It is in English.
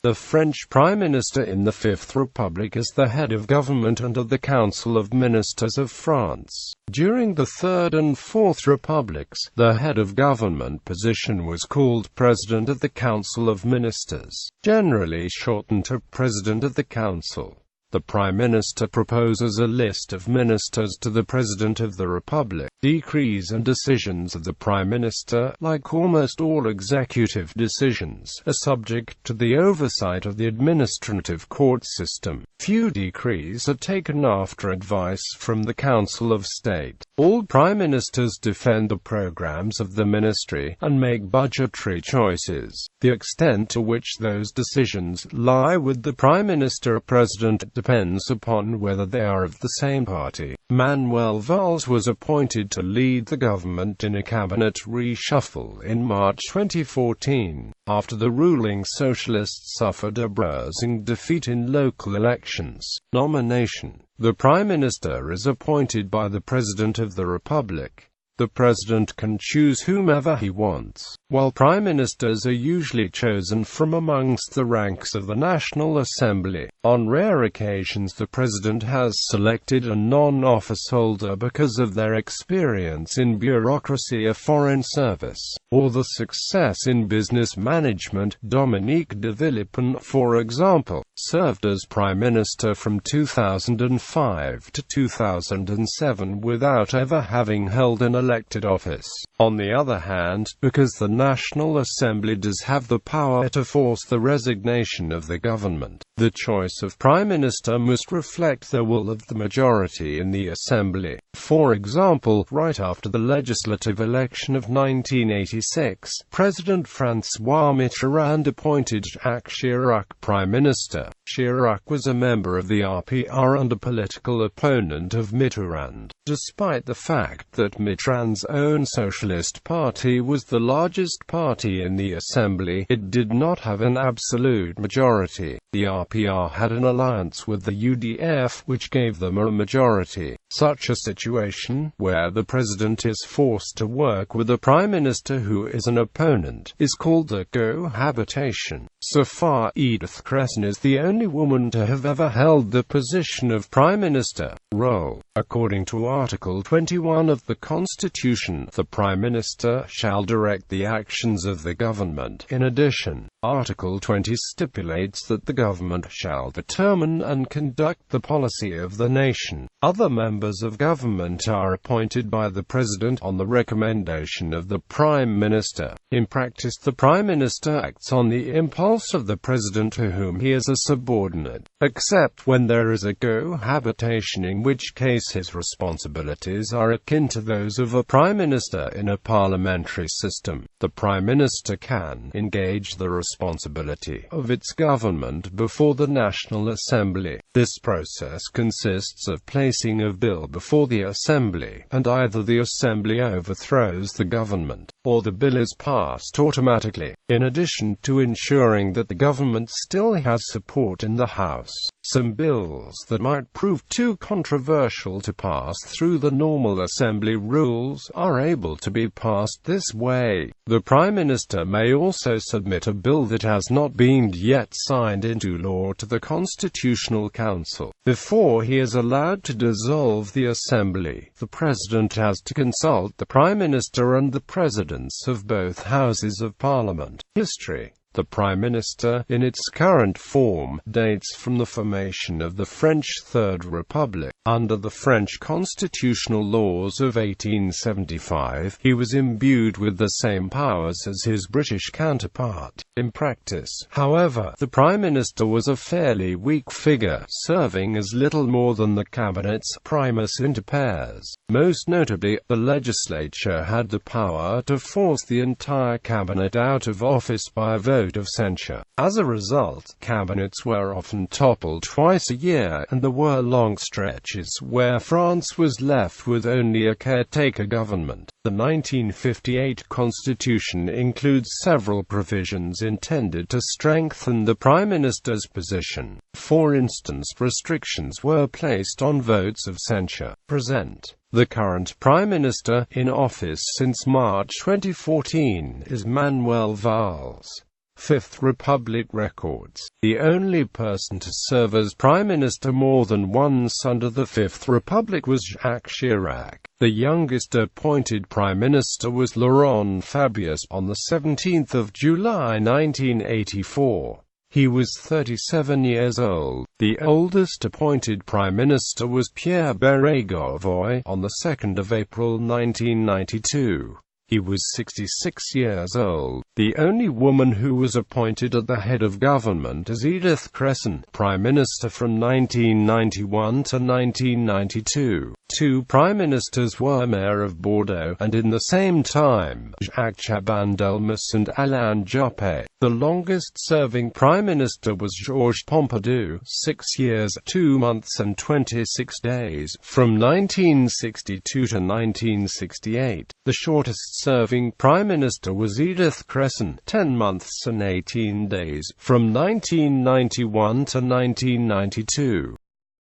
The French Prime Minister in the Fifth Republic is the head of government under the Council of Ministers of France. During the Third and Fourth Republics, the head of government position was called President of the Council of Ministers, generally shortened to President of the Council. The Prime Minister proposes a list of ministers to the President of the Republic. Decrees and decisions of the Prime Minister, like almost all executive decisions, are subject to the oversight of the administrative court system. Few decrees are taken after advice from the Council of State. All Prime Ministers defend the programs of the ministry, and make budgetary choices. The extent to which those decisions lie with the Prime Minister or President depends upon whether they are of the same party. Manuel Valls was appointed to lead the government in a cabinet reshuffle in March 2014, after the ruling socialists suffered a bruising defeat in local elections. Nomination. The Prime Minister is appointed by the President of the Republic. The President can choose whomever he wants, while Prime Ministers are usually chosen from amongst the ranks of the National Assembly. On rare occasions the President has selected a non-office holder because of their experience in bureaucracy or foreign service, or the success in business management. Dominique de Villepin, for example, served as Prime Minister from 2005 to 2007 without ever having held an elected office. On the other hand, because the National Assembly does have the power to force the resignation of the government, the choice of Prime Minister must reflect the will of the majority in the Assembly. For example, right after the legislative election of 1986, President François Mitterrand appointed Jacques Chirac Prime Minister. Chirac was a member of the RPR and a political opponent of Mitterrand. Despite the fact that Mitterrand's own Socialist Party was the largest party in the Assembly, it did not have an absolute majority. The RPR had an alliance with the UDF, which gave them a majority. Such a situation, where the President is forced to work with a Prime Minister who is an opponent, is called a cohabitation. So far, Edith Cresson is the only woman to have ever held the position of Prime Minister. Role. According to Article 21 of the Constitution, the Prime Minister shall direct the actions of the government. In addition, Article 20 stipulates that the government shall determine and conduct the policy of the nation. Other members of government are appointed by the President on the recommendation of the Prime Minister. In practice, the Prime Minister acts on the impulse of the President, to whom he is a subordinate, except when there is a cohabitation, in which case his responsibilities are akin to those of a Prime Minister in a parliamentary system. The Prime Minister can engage the responsibility of its government before the National Assembly. This process consists of placing a bill before the Assembly, and either the Assembly overthrows the government, or the bill is passed automatically. In addition to ensuring that the government still has support in the House, some bills that might prove too controversial to pass through the normal Assembly rules are able to be passed this way. The Prime Minister may also submit a bill that has not been yet signed into law to the Constitutional Council. Before he is allowed to dissolve the Assembly, the President has to consult the Prime Minister and the Presidents of both Houses of Parliament. History. The Prime Minister, in its current form, dates from the formation of the French Third Republic. Under the French constitutional laws of 1875, he was imbued with the same powers as his British counterpart. In practice, however, the Prime Minister was a fairly weak figure, serving as little more than the cabinet's primus inter pares. Most notably, the legislature had the power to force the entire cabinet out of office by a vote of censure. As a result, cabinets were often toppled twice a year, and there were long stretches where France was left with only a caretaker government. The 1958 Constitution includes several provisions intended to strengthen the Prime Minister's position. For instance, restrictions were placed on votes of censure. Present. The current Prime Minister, in office since March 2014, is Manuel Valls. Fifth Republic records. The only person to serve as Prime Minister more than once under the Fifth Republic was Jacques Chirac. The youngest appointed Prime Minister was Laurent Fabius on the 17th of July 1984. He was 37 years old. The oldest appointed Prime Minister was Pierre Bérégovoy on the 2nd of April 1992. He was 66 years old. The only woman who was appointed at the head of government is Edith Cresson, Prime Minister from 1991 to 1992. Two Prime Ministers were Mayor of Bordeaux, and in the same time, Jacques Chaban-Delmas and Alain Juppé. The longest-serving Prime Minister was Georges Pompidou, 6 years, 2 months and 26 days, from 1962 to 1968. The shortest-serving Prime Minister was Edith Cresson, 10 months and 18 days, from 1991 to 1992.